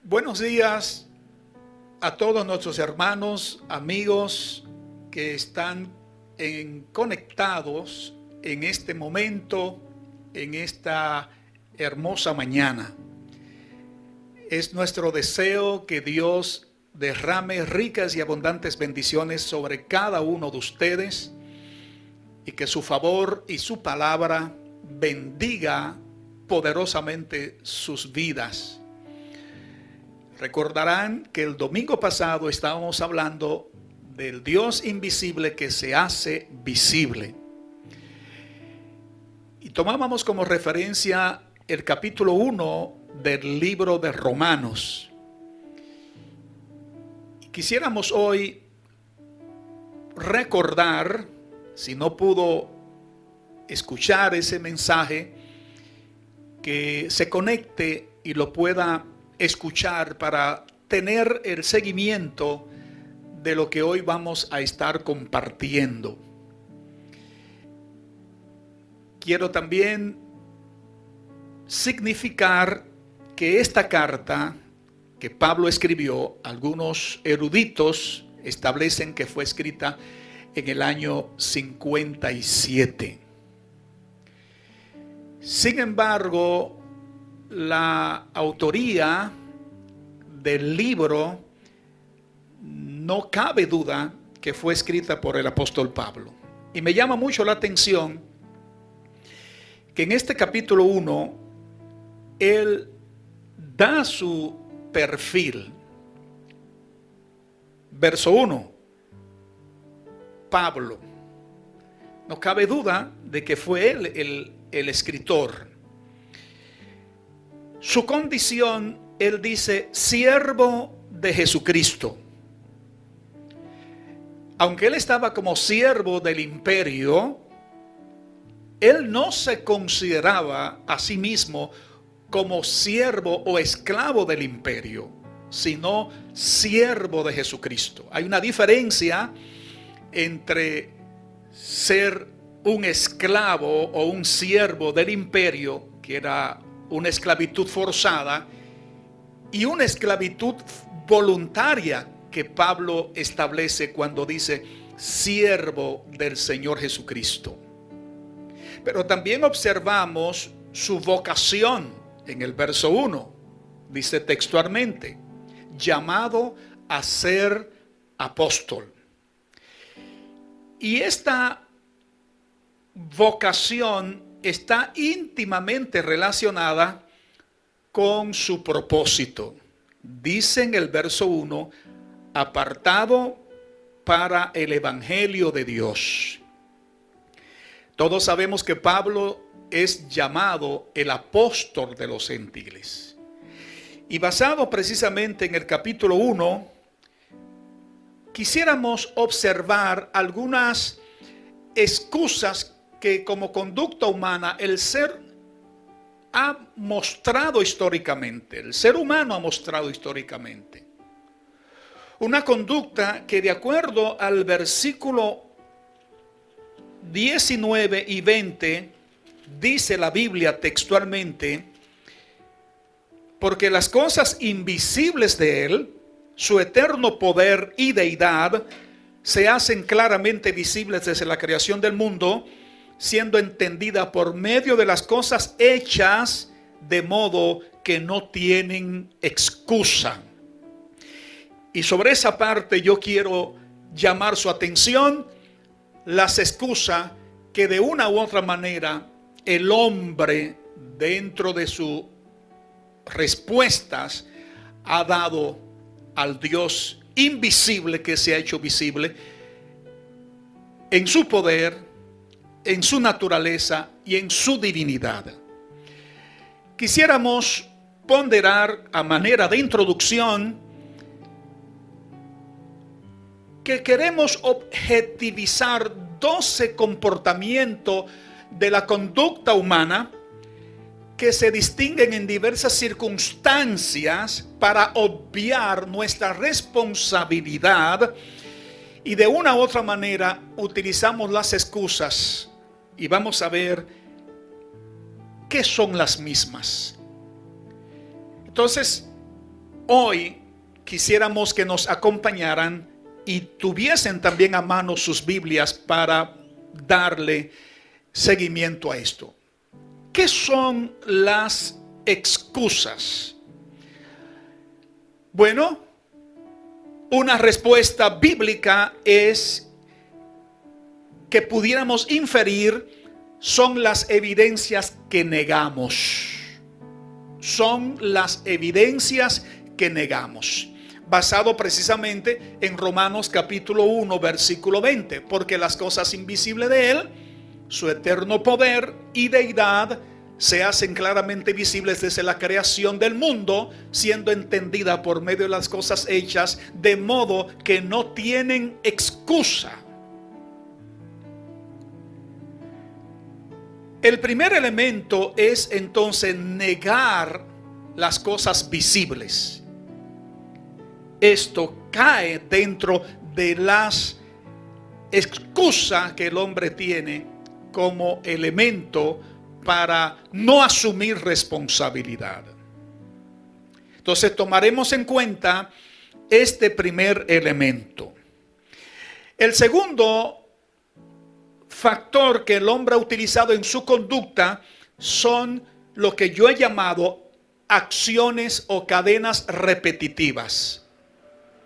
Buenos días a todos nuestros hermanos, amigos que están conectados en este momento, en esta hermosa mañana. Es nuestro deseo que Dios derrame ricas y abundantes bendiciones sobre cada uno de ustedes y que su favor y su palabra bendiga poderosamente sus vidas. Recordarán que el domingo pasado estábamos hablando del Dios invisible que se hace visible. Y tomábamos como referencia el capítulo 1 del libro de Romanos. Quisiéramos hoy recordar, si no pudo escuchar ese mensaje, que se conecte y lo pueda escuchar para tener el seguimiento de lo que hoy vamos a estar compartiendo. Quiero también significar que esta carta que Pablo escribió, algunos eruditos establecen que fue escrita en el año 57. Sin embargo, la autoría del libro no cabe duda que fue escrita por el apóstol Pablo. Y me llama mucho la atención que en este capítulo 1 él da su perfil. Verso 1, Pablo. No cabe duda de que fue él el escritor. Su condición, él dice, siervo de Jesucristo. Aunque él estaba como siervo del imperio, él no se consideraba a sí mismo como siervo o esclavo del imperio, sino siervo de Jesucristo. Hay una diferencia entre ser un esclavo o un siervo del imperio, que era una esclavitud forzada, y una esclavitud voluntaria que Pablo establece cuando dice siervo del Señor Jesucristo. Pero también observamos su vocación en el verso 1. Dice textualmente, llamado a ser apóstol. Y esta vocación está íntimamente relacionada con su propósito. Dice en el verso 1, apartado para el evangelio de Dios. Todos sabemos que Pablo es llamado el apóstol de los gentiles. Y basado precisamente en el capítulo 1, quisiéramos observar algunas excusas que como conducta humana el ser ha mostrado históricamente, el ser humano ha mostrado históricamente. Una conducta que de acuerdo al versículo 19 y 20, dice la Biblia textualmente, porque las cosas invisibles de Él, su eterno poder y deidad, se hacen claramente visibles desde la creación del mundo, siendo entendida por medio de las cosas hechas, de modo que no tienen excusa. Y sobre esa parte yo quiero llamar su atención, las excusas que de una u otra manera el hombre dentro de sus respuestas ha dado al Dios invisible que se ha hecho visible en su poder, en su naturaleza y en su divinidad. Quisiéramos ponderar a manera de introducción que queremos objetivizar 12 comportamientos de la conducta humana que se distinguen en diversas circunstancias para obviar nuestra responsabilidad y de una u otra manera utilizamos las excusas y vamos a ver qué son las mismas. Entonces, hoy quisiéramos que nos acompañaran y tuviesen también a mano sus Biblias para darle seguimiento a esto. ¿Qué son las excusas? Bueno, una respuesta bíblica es que pudiéramos inferir son las evidencias que negamos. Son las evidencias que negamos. Basado precisamente en Romanos capítulo 1, versículo 20. Porque las cosas invisibles de Él, su eterno poder y deidad, se hacen claramente visibles desde la creación del mundo, siendo entendida por medio de las cosas hechas, de modo que no tienen excusa. El primer elemento es entonces negar las cosas visibles. Esto cae dentro de las excusas que el hombre tiene como elemento para no asumir responsabilidad. Entonces tomaremos en cuenta este primer elemento. El segundo factor que el hombre ha utilizado en su conducta son lo que yo he llamado acciones o cadenas repetitivas.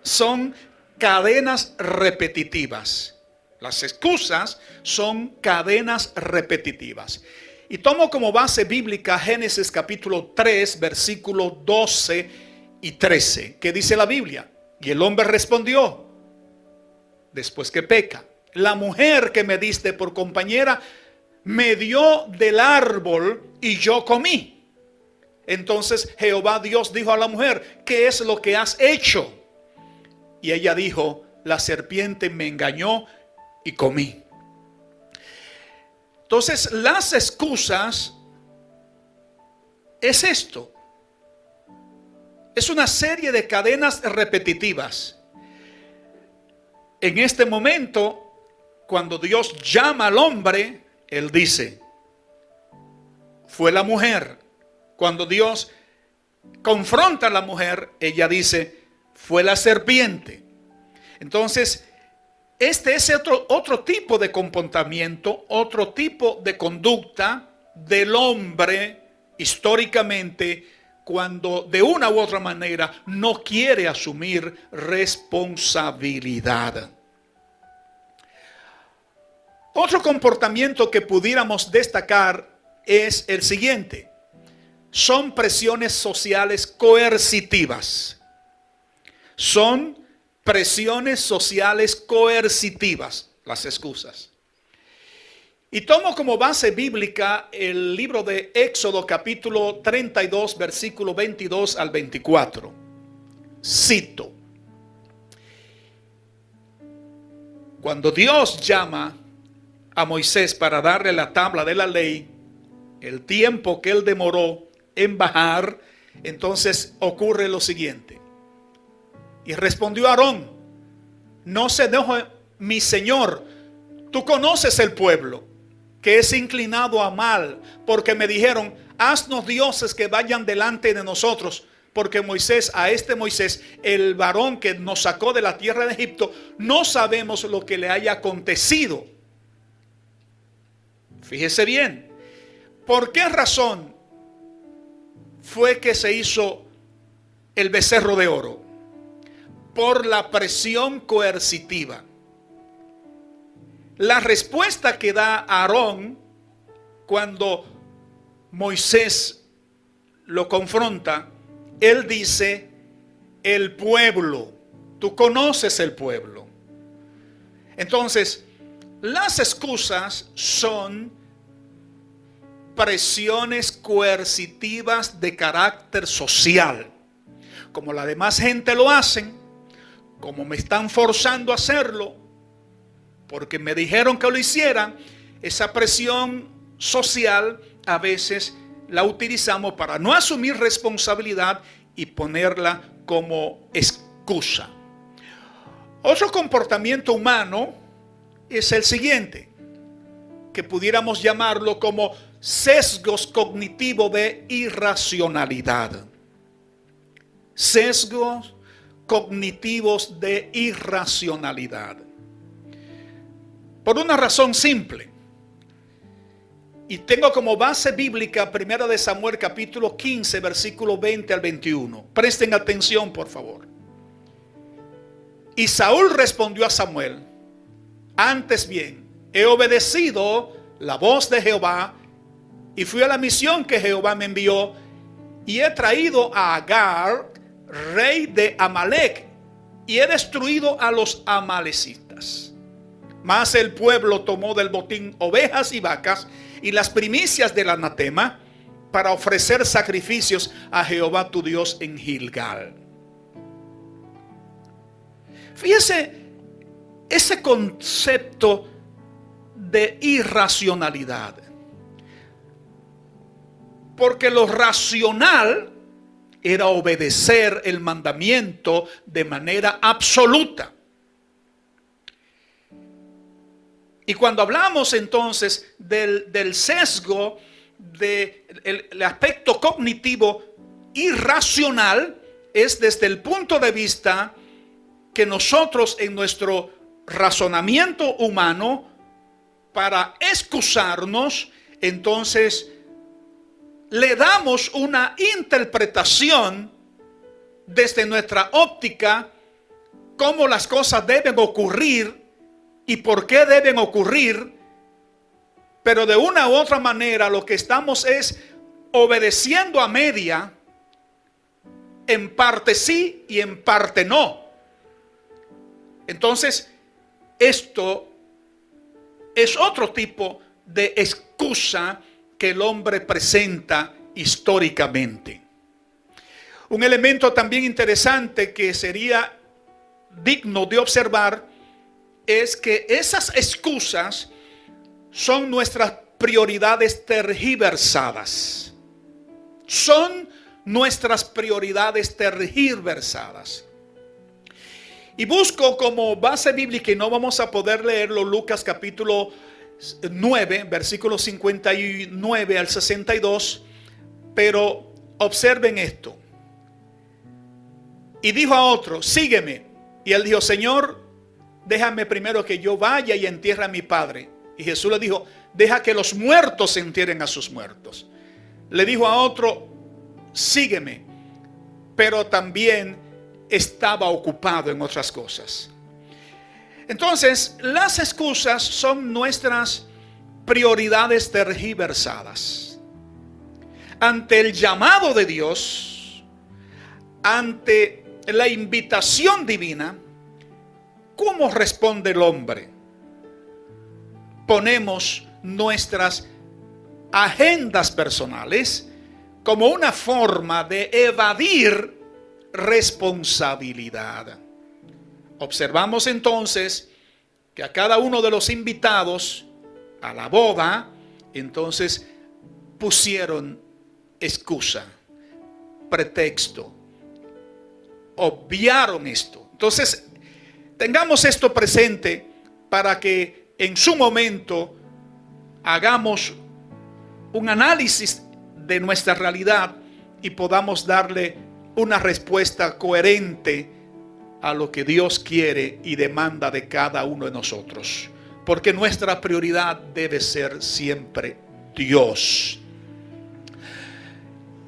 Son cadenas repetitivas. Las excusas son cadenas repetitivas. Y tomo como base bíblica Génesis capítulo 3, versículos 12 y 13, que dice la Biblia: y el hombre respondió, después que peca: la mujer que me diste por compañera me dio del árbol y yo comí. Entonces Jehová Dios dijo a la mujer: ¿qué es lo que has hecho? Y ella dijo: la serpiente me engañó y comí. Entonces las excusas es esto. Es una serie de cadenas repetitivas. En este momento, cuando Dios llama al hombre, Él dice: fue la mujer. Cuando Dios confronta a la mujer, ella dice: fue la serpiente. Entonces, este es otro tipo de comportamiento, otro tipo de conducta del hombre históricamente, cuando de una u otra manera no quiere asumir responsabilidad. Otro comportamiento que pudiéramos destacar es el siguiente: son presiones sociales coercitivas. Son presiones sociales coercitivas, las excusas. Y tomo como base bíblica el libro de Éxodo capítulo 32, versículo 22 al 24. Cito: cuando Dios llama a Moisés para darle la tabla de la ley, el tiempo que él demoró en bajar, entonces ocurre lo siguiente: y respondió Aarón: no se enoje mi señor, tú conoces el pueblo, que es inclinado a mal, porque me dijeron: haznos dioses que vayan delante de nosotros, porque Moisés, el varón que nos sacó de la tierra de Egipto, no sabemos lo que le haya acontecido. Fíjese bien, ¿por qué razón fue que se hizo el becerro de oro? Por la presión coercitiva. La respuesta que da Aarón cuando Moisés lo confronta, él dice: el pueblo, tú conoces el pueblo. Entonces, las excusas son presiones coercitivas de carácter social. Como la demás gente lo hacen, como me están forzando a hacerlo, porque me dijeron que lo hiciera, esa presión social a veces la utilizamos para no asumir responsabilidad y ponerla como excusa. Otro comportamiento humano es el siguiente, que pudiéramos llamarlo como sesgos cognitivos de irracionalidad. sesgos cognitivos de irracionalidad. Por una razón simple. Y tengo como base bíblica 1 de Samuel capítulo 15, versículo 20 al 21. Presten atención, por favor. Y Saúl respondió a Samuel: antes bien, he obedecido la voz de Jehová y fui a la misión que Jehová me envió, y he traído a Agar, rey de Amalec, y he destruido a los amalecitas. Mas el pueblo tomó del botín ovejas y vacas y las primicias del anatema para ofrecer sacrificios a Jehová tu Dios en Gilgal. Fíjese ese concepto de irracionalidad. Porque lo racional era obedecer el mandamiento de manera absoluta. Y cuando hablamos entonces del sesgo, del aspecto cognitivo irracional, es desde el punto de vista que nosotros en nuestro razonamiento humano, para excusarnos, entonces le damos una interpretación desde nuestra óptica, cómo las cosas deben ocurrir y por qué deben ocurrir, pero de una u otra manera lo que estamos es obedeciendo a media, en parte sí y en parte no. Entonces, esto es otro tipo de excusa que el hombre presenta históricamente. Un elemento también interesante que sería digno de observar es que esas excusas son nuestras prioridades tergiversadas. Son nuestras prioridades tergiversadas. Y busco como base bíblica, y no vamos a poder leerlo, Lucas capítulo 9, versículos 59 al 62, pero observen esto. Y dijo a otro: sígueme. Y él dijo: Señor, déjame primero que yo vaya y entierre a mi padre. Y Jesús le dijo: deja que los muertos entierren a sus muertos. Le dijo a otro: sígueme. Pero también estaba ocupado en otras cosas. Entonces, las excusas son nuestras prioridades tergiversadas. Ante el llamado de Dios, ante la invitación divina, ¿cómo responde el hombre? Ponemos nuestras agendas personales como una forma de evadir responsabilidad. Observamos entonces que a cada uno de los invitados a la boda, entonces pusieron excusa, pretexto, obviaron esto. Entonces, tengamos esto presente para que en su momento hagamos un análisis de nuestra realidad y podamos darle una respuesta coherente a lo que Dios quiere y demanda de cada uno de nosotros. Porque nuestra prioridad debe ser siempre Dios.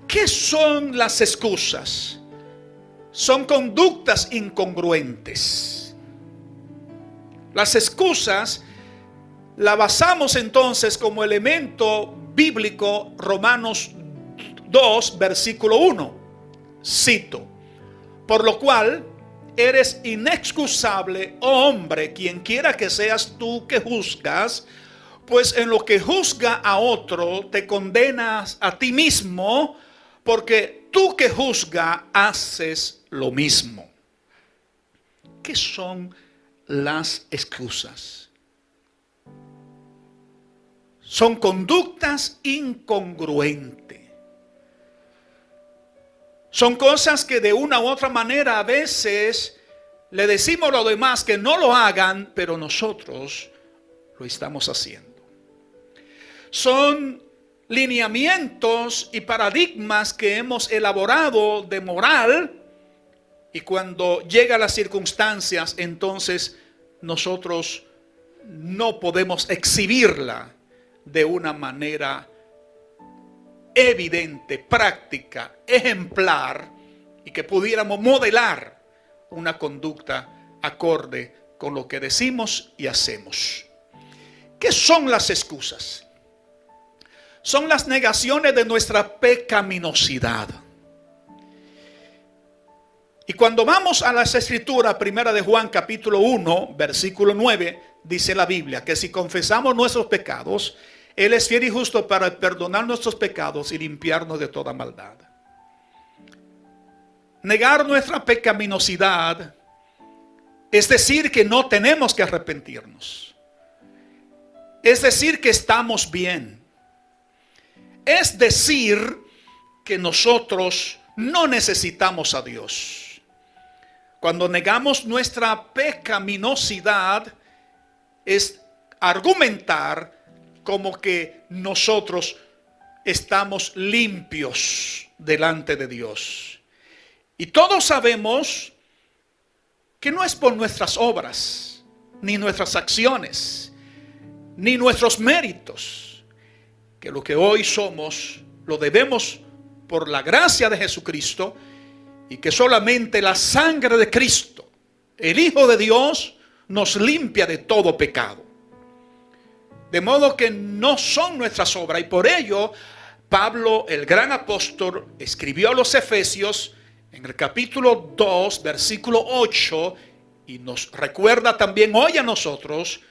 ¿Qué son las excusas? Son conductas incongruentes. Las excusas la basamos entonces como elemento bíblico Romanos 2, versículo 1. Cito: por lo cual eres inexcusable, oh hombre, quien quiera que seas tú que juzgas, pues en lo que juzga a otro te condenas a ti mismo, porque tú que juzga haces lo mismo. ¿Qué son las excusas? Son conductas incongruentes. Son cosas que de una u otra manera a veces le decimos a los demás que no lo hagan, pero nosotros lo estamos haciendo. Son lineamientos y paradigmas que hemos elaborado de moral Y cuando llegan las circunstancias, entonces nosotros no podemos exhibirla de una manera evidente, práctica, ejemplar, y que pudiéramos modelar una conducta acorde con lo que decimos y hacemos. ¿Qué son las excusas? Son las negaciones de nuestra pecaminosidad. Y cuando vamos a las escrituras, primera de Juan capítulo 1, versículo 9, dice la Biblia que si confesamos nuestros pecados, Él es fiel y justo para perdonar nuestros pecados y limpiarnos de toda maldad. Negar nuestra pecaminosidad es decir que no tenemos que arrepentirnos. Es decir que estamos bien. Es decir que nosotros no necesitamos a Dios. Cuando negamos nuestra pecaminosidad es argumentar como que nosotros estamos limpios delante de Dios. Y todos sabemos que no es por nuestras obras, ni nuestras acciones, ni nuestros méritos, que lo que hoy somos lo debemos por la gracia de Jesucristo, y que solamente la sangre de Cristo, el Hijo de Dios, nos limpia de todo pecado. De modo que no son nuestras obras, y por ello Pablo, el gran apóstol, escribió a los Efesios en el capítulo 2, versículo 8, y nos recuerda también hoy a nosotros: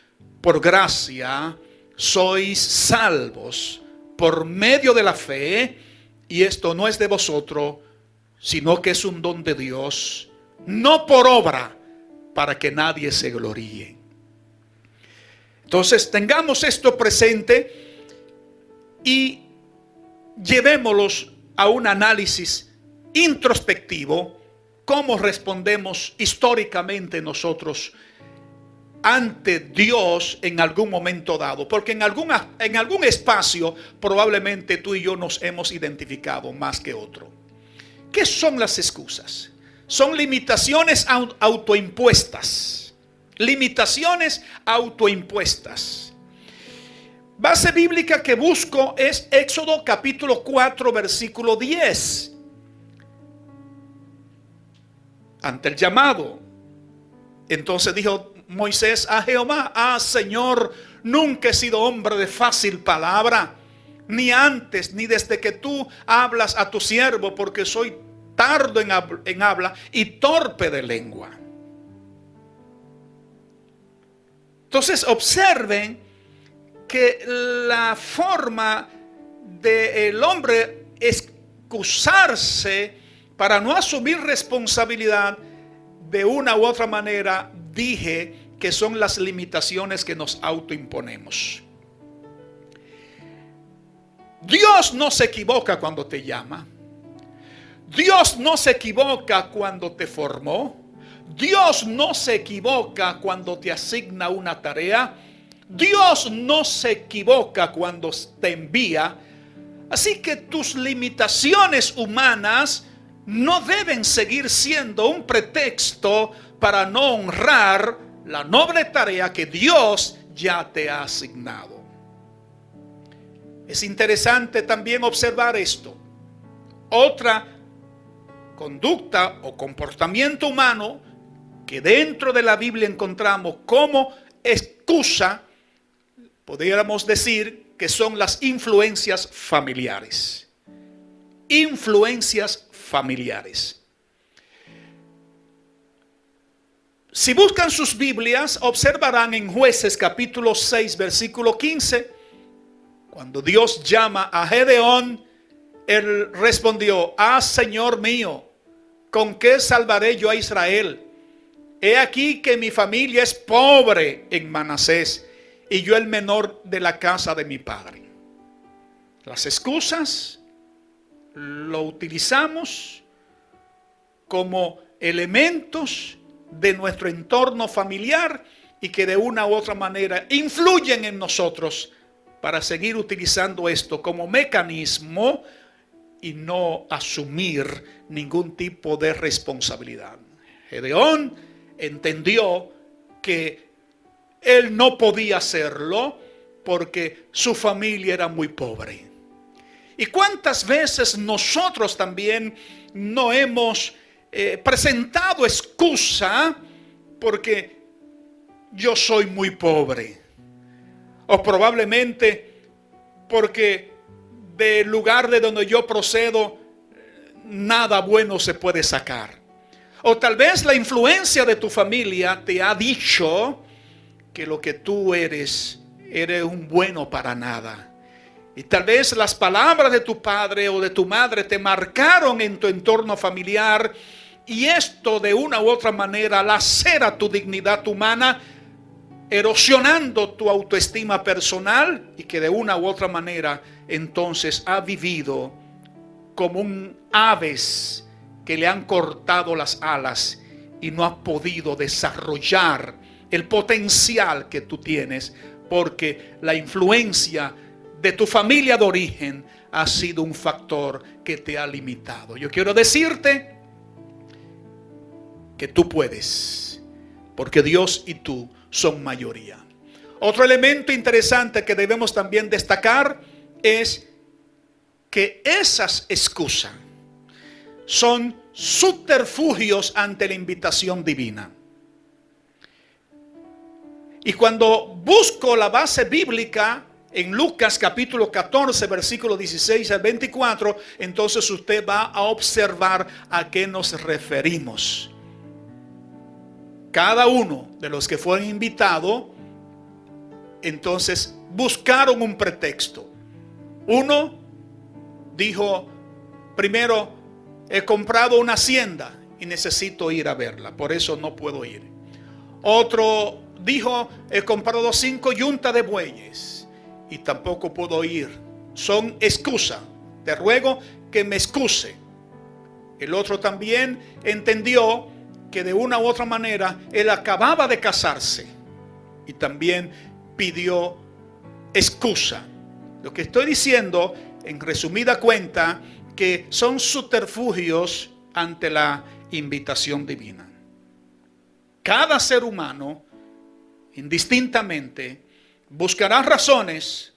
por gracia sois salvos por medio de la fe, y esto no es de vosotros, sino que es un don de Dios, no por obra, para que nadie se gloríe. Entonces tengamos esto presente y llevémoslos a un análisis introspectivo, cómo respondemos históricamente nosotros ante Dios en algún momento dado, porque en algún espacio probablemente tú y yo nos hemos identificado más que otro. ¿Qué son las excusas? Son limitaciones autoimpuestas. Limitaciones autoimpuestas. Base bíblica que busco es Éxodo capítulo 4, versículo 10. Ante el llamado, entonces dijo Moisés a Jehová: Señor, nunca he sido hombre de fácil palabra, ni antes ni desde que tú hablas a tu siervo, porque soy tardo en habla y torpe de lengua. Entonces observen que la forma del hombre excusarse para no asumir responsabilidad, de una u otra manera dije que son las limitaciones que nos autoimponemos. Dios no se equivoca cuando te llama. Dios no se equivoca cuando te formó. Dios no se equivoca cuando te asigna una tarea. Dios no se equivoca cuando te envía. Así que tus limitaciones humanas no deben seguir siendo un pretexto para no honrar la noble tarea que Dios ya te ha asignado. Es interesante también observar esto. Otra conducta o comportamiento humano que dentro de la Biblia encontramos como excusa, podríamos decir que son las influencias familiares. Influencias familiares. Si buscan sus Biblias, observarán en Jueces capítulo 6, versículo 15, cuando Dios llama a Gedeón, él respondió: Señor mío, ¿con qué salvaré yo a Israel? He aquí que mi familia es pobre en Manasés, y yo el menor de la casa de mi padre. Las excusas lo utilizamos como elementos de nuestro entorno familiar y que de una u otra manera influyen en nosotros para seguir utilizando esto como mecanismo y no asumir ningún tipo de responsabilidad. Gedeón entendió que él no podía hacerlo porque su familia era muy pobre. ¿Y cuántas veces nosotros también no hemos presentado excusa porque yo soy muy pobre? O probablemente porque del lugar de donde yo procedo nada bueno se puede sacar. O tal vez la influencia de tu familia te ha dicho que lo que tú eres un bueno para nada. Y tal vez las palabras de tu padre o de tu madre te marcaron en tu entorno familiar, y esto de una u otra manera lacera tu dignidad humana, erosionando tu autoestima personal, y que de una u otra manera entonces ha vivido como un aves que le han cortado las alas y no ha podido desarrollar el potencial que tú tienes, porque la influencia de tu familia de origen ha sido un factor que te ha limitado. Yo quiero decirte que tú puedes, porque Dios y tú son mayoría. Otro elemento interesante que debemos también destacar es que esas excusas son subterfugios ante la invitación divina. Y cuando busco la base bíblica en Lucas capítulo 14, versículo 16 al 24, entonces usted va a observar a qué nos referimos. Cada uno de los que fueron invitados, entonces buscaron un pretexto. Uno dijo, primero, he comprado una hacienda y necesito ir a verla, por eso no puedo ir. Otro dijo, he comprado 5 yuntas de bueyes y tampoco puedo ir. Son excusas. Te ruego que me excuse. El otro también entendió que de una u otra manera él acababa de casarse y también pidió excusa. Lo que estoy diciendo, en resumida cuenta, que son subterfugios ante la invitación divina. Cada ser humano, indistintamente, buscará razones,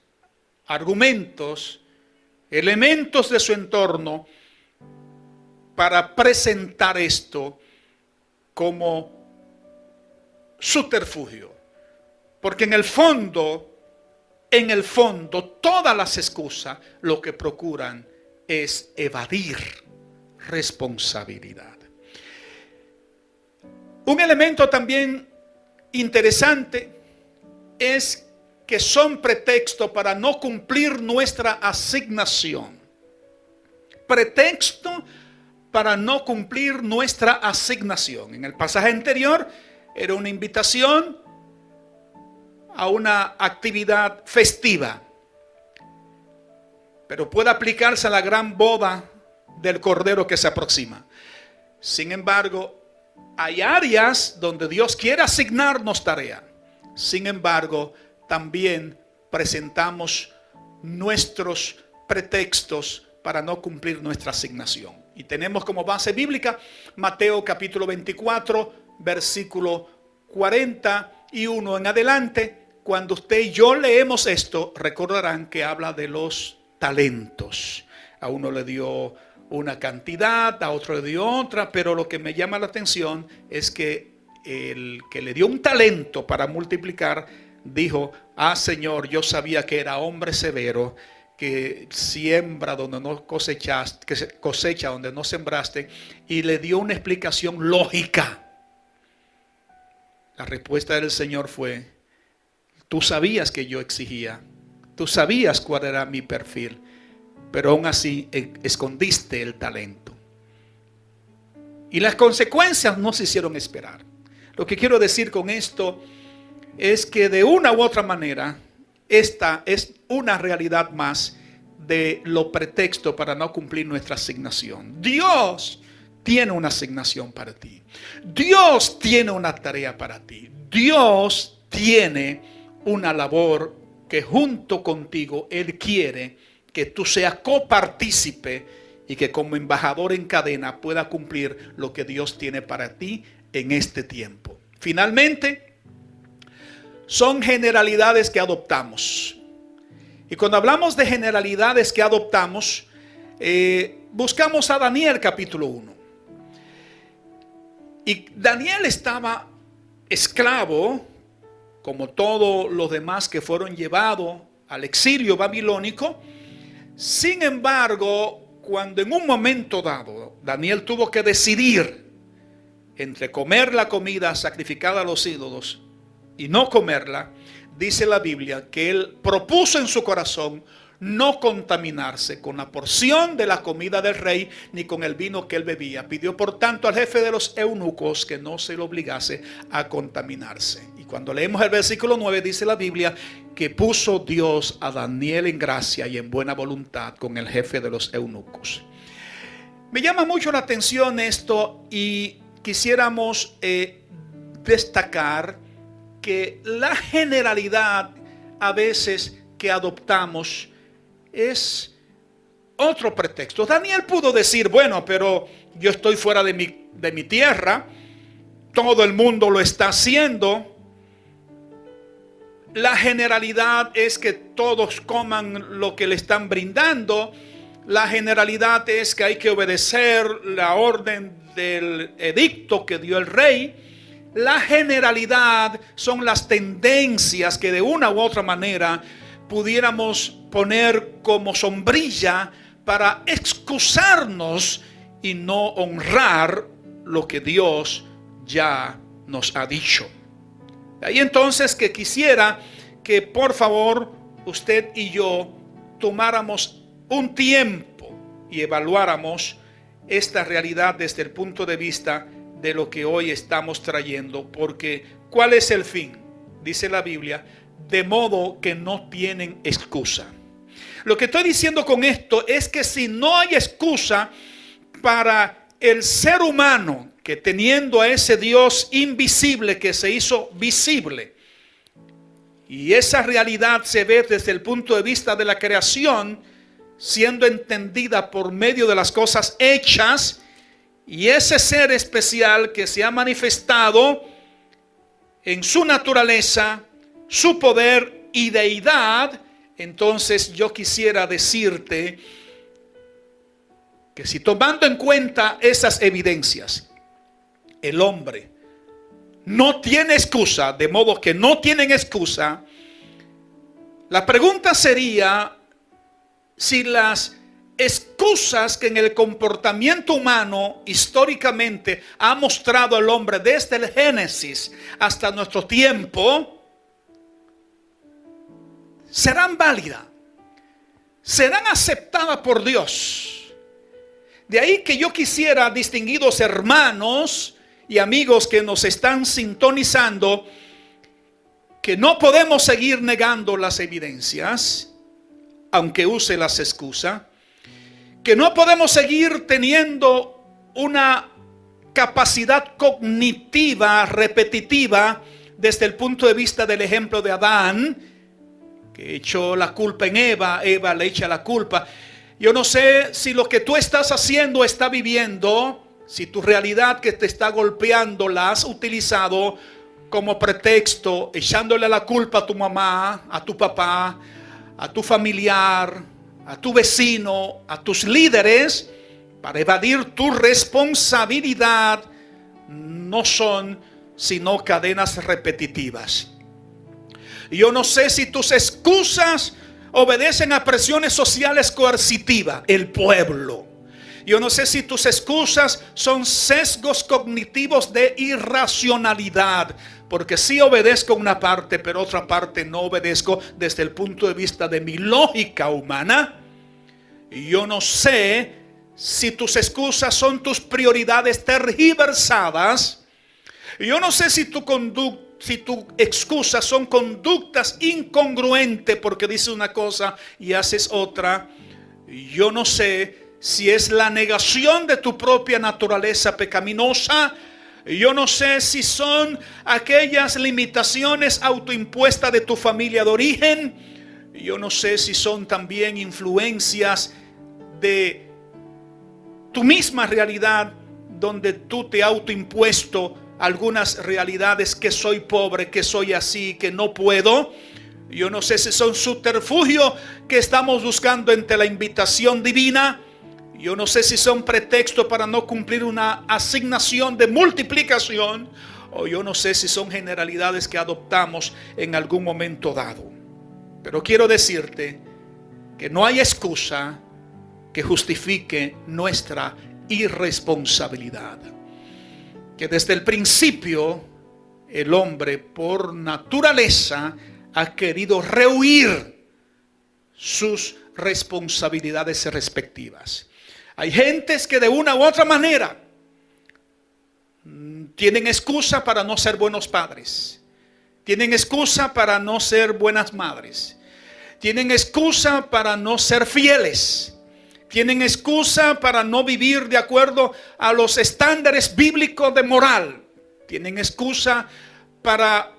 argumentos, elementos de su entorno para presentar esto como subterfugio. Porque en el fondo, todas las excusas lo que procuran es evadir responsabilidad. Un elemento también interesante es que son pretexto para no cumplir nuestra asignación. Pretexto para no cumplir nuestra asignación. En el pasaje anterior era una invitación a una actividad festiva, pero puede aplicarse a la gran boda del Cordero que se aproxima. Sin embargo, hay áreas donde Dios quiere asignarnos tarea. Sin embargo, también presentamos nuestros pretextos para no cumplir nuestra asignación. Y tenemos como base bíblica Mateo capítulo 24, versículo 41 en adelante. Cuando usted y yo leemos esto, recordarán que habla de los talentos. A uno le dio una cantidad, a otro le dio otra, pero lo que me llama la atención es que el que le dio un talento para multiplicar dijo, Señor, yo sabía que era hombre severo, que siembra donde no cosechaste, que cosecha donde no sembraste, y le dio una explicación lógica. La respuesta del Señor fue, tú sabías que yo exigía, tú sabías cuál era mi perfil, pero aún así escondiste el talento. Y las consecuencias no se hicieron esperar. Lo que quiero decir con esto es que de una u otra manera, esta es una realidad más de lo pretexto para no cumplir nuestra asignación. Dios tiene una asignación para ti. Dios tiene una tarea para ti. Dios tiene una labor que junto contigo Él quiere que tú seas copartícipe y que como embajador en cadena pueda cumplir lo que Dios tiene para ti en este tiempo. Finalmente, son generalidades que adoptamos. Y cuando hablamos de generalidades que adoptamos, buscamos a Daniel capítulo 1. Y Daniel estaba esclavo, como todos los demás que fueron llevados al exilio babilónico. Sin embargo, cuando en un momento dado Daniel tuvo que decidir entre comer la comida sacrificada a los ídolos y no comerla, dice la Biblia que él propuso en su corazón no contaminarse con la porción de la comida del rey ni con el vino que él bebía. Pidió por tanto al jefe de los eunucos que no se lo obligase a contaminarse. Y cuando leemos el versículo 9, dice la Biblia que puso Dios a Daniel en gracia y en buena voluntad con el jefe de los eunucos. Me llama mucho la atención esto y quisiéramos destacar que la generalidad a veces que adoptamos es otro pretexto. Daniel pudo decir, bueno, pero yo estoy fuera de mi tierra, todo el mundo lo está haciendo. La generalidad es que todos coman lo que le están brindando. La generalidad es que hay que obedecer la orden del edicto que dio el rey. La generalidad son las tendencias que de una u otra manera pudiéramos poner como sombrilla para excusarnos y no honrar lo que Dios ya nos ha dicho. Ahí entonces que quisiera que por favor usted y yo tomáramos un tiempo y evaluáramos esta realidad desde el punto de vista de lo que hoy estamos trayendo, porque ¿cuál es el fin? Dice la Biblia, de modo que no tienen excusa. Lo que estoy diciendo con esto es que si no hay excusa para el ser humano, que teniendo a ese Dios invisible que se hizo visible, y esa realidad se ve desde el punto de vista de la creación, siendo entendida por medio de las cosas hechas, y ese ser especial que se ha manifestado en su naturaleza, su poder y deidad, entonces yo quisiera decirte que si tomando en cuenta esas evidencias, el hombre no tiene excusa, de modo que no tienen excusa, la pregunta sería si las excusas que en el comportamiento humano históricamente ha mostrado el hombre desde el Génesis hasta nuestro tiempo serán válidas, serán aceptadas por Dios. De ahí que yo quisiera, distinguidos hermanos y amigos que nos están sintonizando, que no podemos seguir negando las evidencias, aunque use las excusas, que no podemos seguir teniendo una capacidad cognitiva repetitiva desde el punto de vista del ejemplo de Adán, que echó la culpa en Eva le echa la culpa. Yo no sé si lo que tú estás haciendo, está viviendo, si tu realidad que te está golpeando la has utilizado como pretexto, echándole la culpa a tu mamá, a tu papá, a tu familiar, a tu vecino, a tus líderes, para evadir tu responsabilidad. No son sino cadenas repetitivas. Yo no sé si tus excusas obedecen a presiones sociales coercitivas, el pueblo. Yo no sé si tus excusas son sesgos cognitivos de irracionalidad, porque sí obedezco una parte, pero otra parte no obedezco desde el punto de vista de mi lógica humana. Y yo no sé si tus excusas son tus prioridades tergiversadas. Yo no sé si tu excusas son conductas incongruentes, porque dices una cosa y haces otra. Yo no sé si es la negación de tu propia naturaleza pecaminosa. Yo no sé si son aquellas limitaciones autoimpuestas de tu familia de origen. Yo no sé si son también influencias de tu misma realidad, donde tú te has autoimpuesto algunas realidades, que soy pobre, que soy así, que no puedo. Yo no sé si son subterfugios que estamos buscando entre la invitación divina. Yo no sé si son pretextos para no cumplir una asignación de multiplicación, o yo no sé si son generalidades que adoptamos en algún momento dado. Pero quiero decirte que no hay excusa que justifique nuestra irresponsabilidad. Que desde el principio el hombre por naturaleza ha querido rehuir sus responsabilidades respectivas. Hay gentes que de una u otra manera tienen excusa para no ser buenos padres. Tienen excusa para no ser buenas madres. Tienen excusa para no ser fieles. Tienen excusa para no vivir de acuerdo a los estándares bíblicos de moral. Tienen excusa para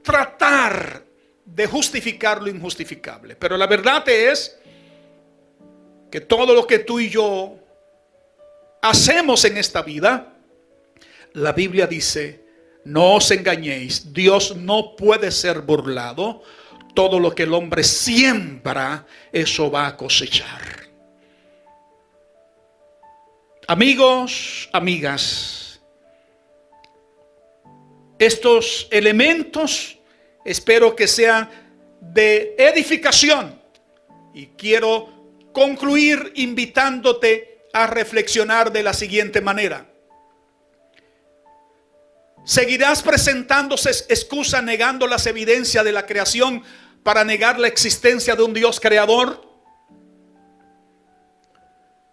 tratar de justificar lo injustificable. Pero la verdad es que todo lo que tú y yo hacemos en esta vida, la Biblia dice: no os engañéis, Dios no puede ser burlado. Todo lo que el hombre siembra, eso va a cosechar. Amigos, amigas, estos elementos espero que sean de edificación, y quiero concluir invitándote a reflexionar de la siguiente manera. ¿Seguirás presentándose excusas negando las evidencias de la creación para negar la existencia de un Dios creador?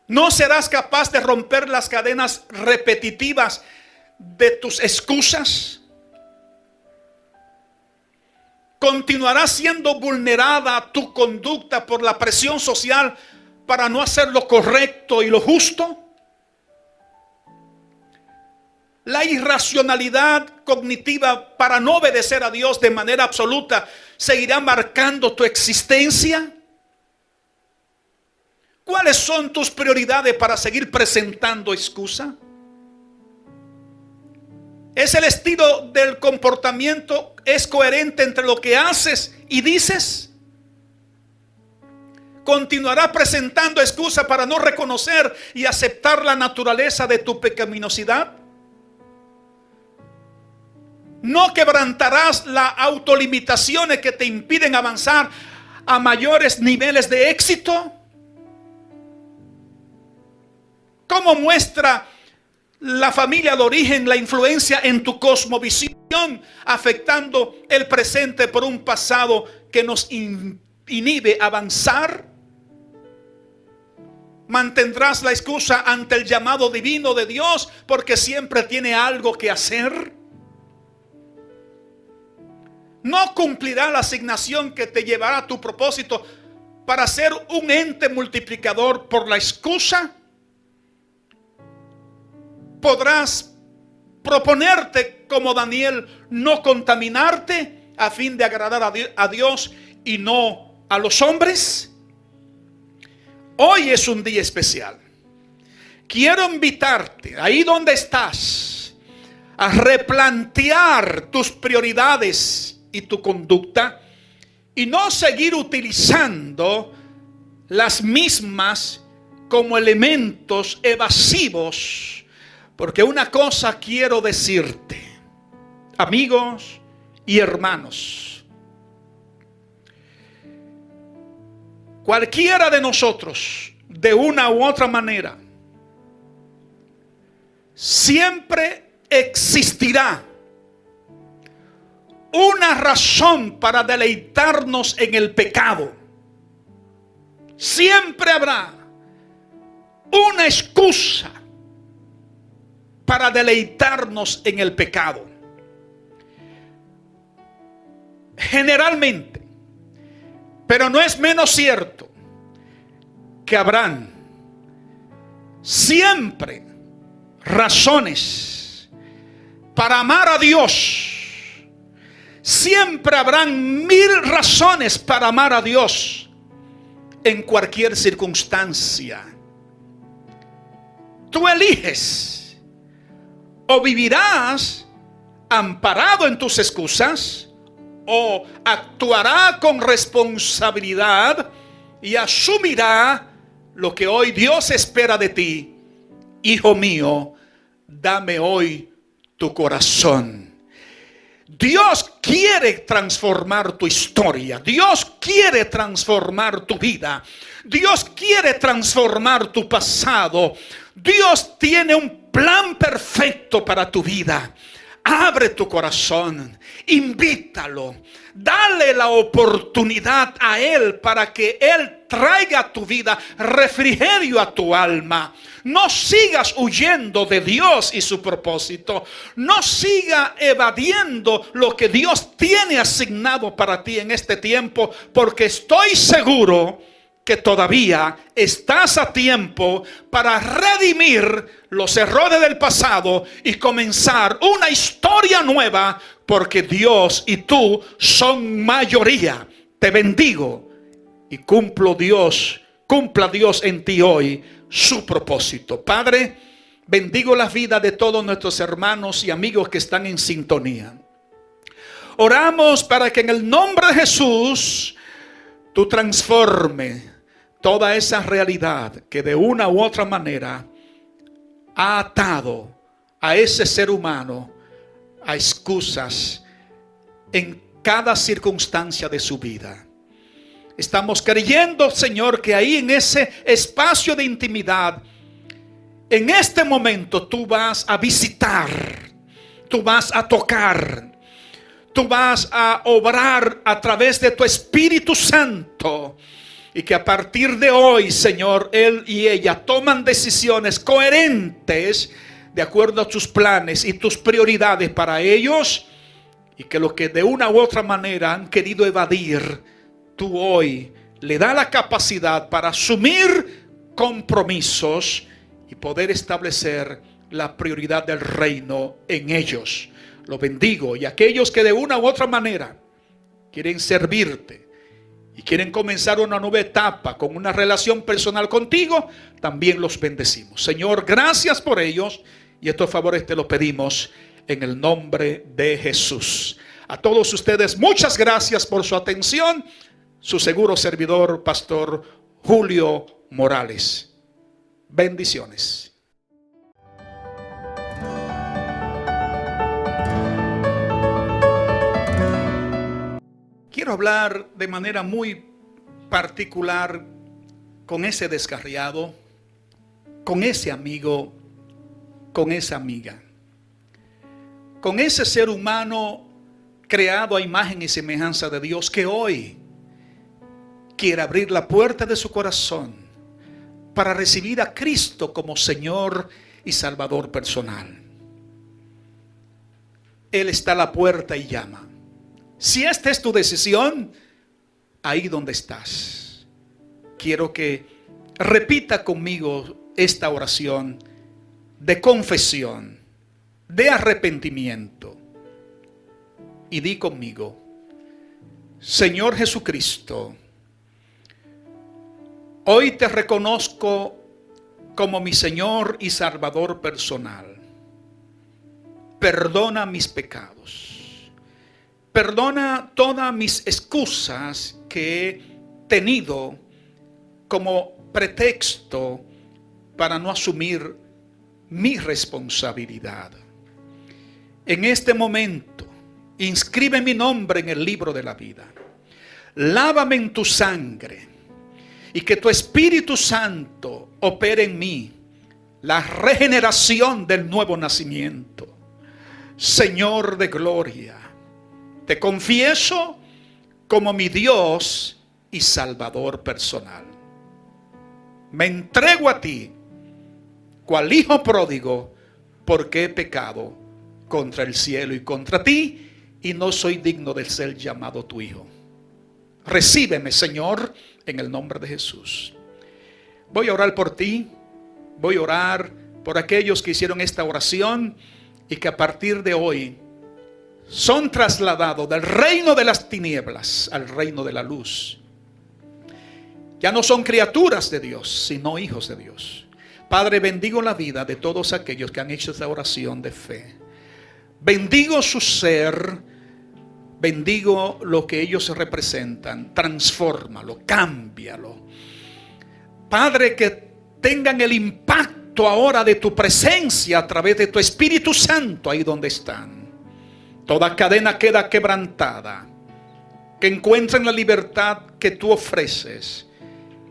¿No serás capaz de romper las cadenas repetitivas de tus excusas? ¿Continuará siendo vulnerada tu conducta por la presión social para no hacer lo correcto y lo justo? La irracionalidad cognitiva para no obedecer a Dios de manera absoluta seguirá marcando tu existencia. ¿Cuáles son tus prioridades para seguir presentando excusa? ¿Es el estilo del comportamiento es coherente entre lo que haces y dices? ¿Continuarás presentando excusa para no reconocer y aceptar la naturaleza de tu pecaminosidad? ¿No quebrantarás las autolimitaciones que te impiden avanzar a mayores niveles de éxito? ¿Cómo muestra la familia de origen la influencia en tu cosmovisión, afectando el presente por un pasado que nos inhibe avanzar? ¿Mantendrás la excusa ante el llamado divino de Dios porque siempre tiene algo que hacer? ¿No cumplirá la asignación que te llevará a tu propósito para ser un ente multiplicador por la excusa? ¿Podrás proponerte como Daniel no contaminarte a fin de agradar a Dios y no a los hombres? Hoy es un día especial. Quiero invitarte, ahí donde estás, a replantear tus prioridades y tu conducta, y no seguir utilizando las mismas como elementos evasivos. Porque una cosa quiero decirte, amigos y hermanos: cualquiera de nosotros, de una u otra manera, siempre existirá una razón para deleitarnos en el pecado. Siempre habrá una excusa para deleitarnos en el pecado. Generalmente, pero no es menos cierto que habrán siempre razones para amar a Dios. Siempre habrán 1000 razones para amar a Dios en cualquier circunstancia. Tú eliges: o vivirás amparado en tus excusas, o actuará con responsabilidad y asumirá lo que hoy Dios espera de ti. Hijo mío, dame hoy tu corazón. Dios quiere transformar tu historia. Dios quiere transformar tu vida. Dios quiere transformar tu pasado. Dios tiene un plan perfecto para tu vida. Abre tu corazón, invítalo, dale la oportunidad a Él para que Él traiga a tu vida refrigerio a tu alma. No sigas huyendo de Dios y su propósito. No siga evadiendo lo que Dios tiene asignado para ti en este tiempo, porque estoy seguro que todavía estás a tiempo para redimir los errores del pasado y comenzar una historia nueva, porque Dios y tú son mayoría. Te bendigo y cumpla Dios en ti hoy su propósito. Padre, bendigo la vida de todos nuestros hermanos y amigos que están en sintonía. Oramos para que en el nombre de Jesús tú transforme toda esa realidad que de una u otra manera ha atado a ese ser humano a excusas en cada circunstancia de su vida. Estamos creyendo, Señor, que ahí en ese espacio de intimidad, en este momento tú vas a visitar, tú vas a tocar, tú vas a obrar a través de tu Espíritu Santo. Y que a partir de hoy, Señor, él y ella toman decisiones coherentes de acuerdo a tus planes y tus prioridades para ellos. Y que lo que de una u otra manera han querido evadir, tú hoy le das la capacidad para asumir compromisos y poder establecer la prioridad del reino en ellos. Lo bendigo. Y aquellos que de una u otra manera quieren servirte y quieren comenzar una nueva etapa con una relación personal contigo, también los bendecimos. Señor, gracias por ellos, y estos favores te los pedimos en el nombre de Jesús. A todos ustedes, muchas gracias por su atención. Su seguro servidor, Pastor Julio Morales. Bendiciones. Quiero hablar de manera muy particular con ese descarriado, con ese amigo, con esa amiga, con ese ser humano creado a imagen y semejanza de Dios, que hoy quiere abrir la puerta de su corazón para recibir a Cristo como Señor y Salvador personal. Él está a la puerta y llama. Si esta es tu decisión, ahí donde estás, quiero que repita conmigo esta oración de confesión, de arrepentimiento, y di conmigo: Señor Jesucristo, hoy te reconozco como mi Señor y Salvador personal. Perdona mis pecados. Perdona todas mis excusas que he tenido como pretexto para no asumir mi responsabilidad. En este momento, inscribe mi nombre en el libro de la vida. Lávame en tu sangre y que tu Espíritu Santo opere en mí la regeneración del nuevo nacimiento. Señor de gloria, te confieso como mi Dios y Salvador personal. Me entrego a ti, cual hijo pródigo, porque he pecado contra el cielo y contra ti, y no soy digno de ser llamado tu hijo. Recíbeme, Señor, en el nombre de Jesús. Voy a orar por ti, voy a orar por aquellos que hicieron esta oración y que a partir de hoy son trasladados del reino de las tinieblas al reino de la luz. Ya no son criaturas de Dios, sino hijos de Dios. Padre, bendigo la vida de todos aquellos que han hecho esta oración de fe. Bendigo su ser, bendigo lo que ellos representan, transfórmalo, cámbialo. Padre, que tengan el impacto ahora de tu presencia a través de tu Espíritu Santo ahí donde están. Toda cadena queda quebrantada. Que encuentren la libertad que tú ofreces.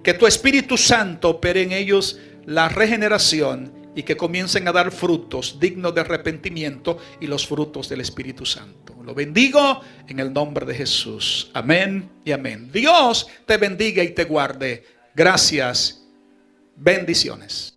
Que tu Espíritu Santo opere en ellos la regeneración y que comiencen a dar frutos dignos de arrepentimiento y los frutos del Espíritu Santo. Lo bendigo en el nombre de Jesús. Amén y amén. Dios te bendiga y te guarde. Gracias. Bendiciones.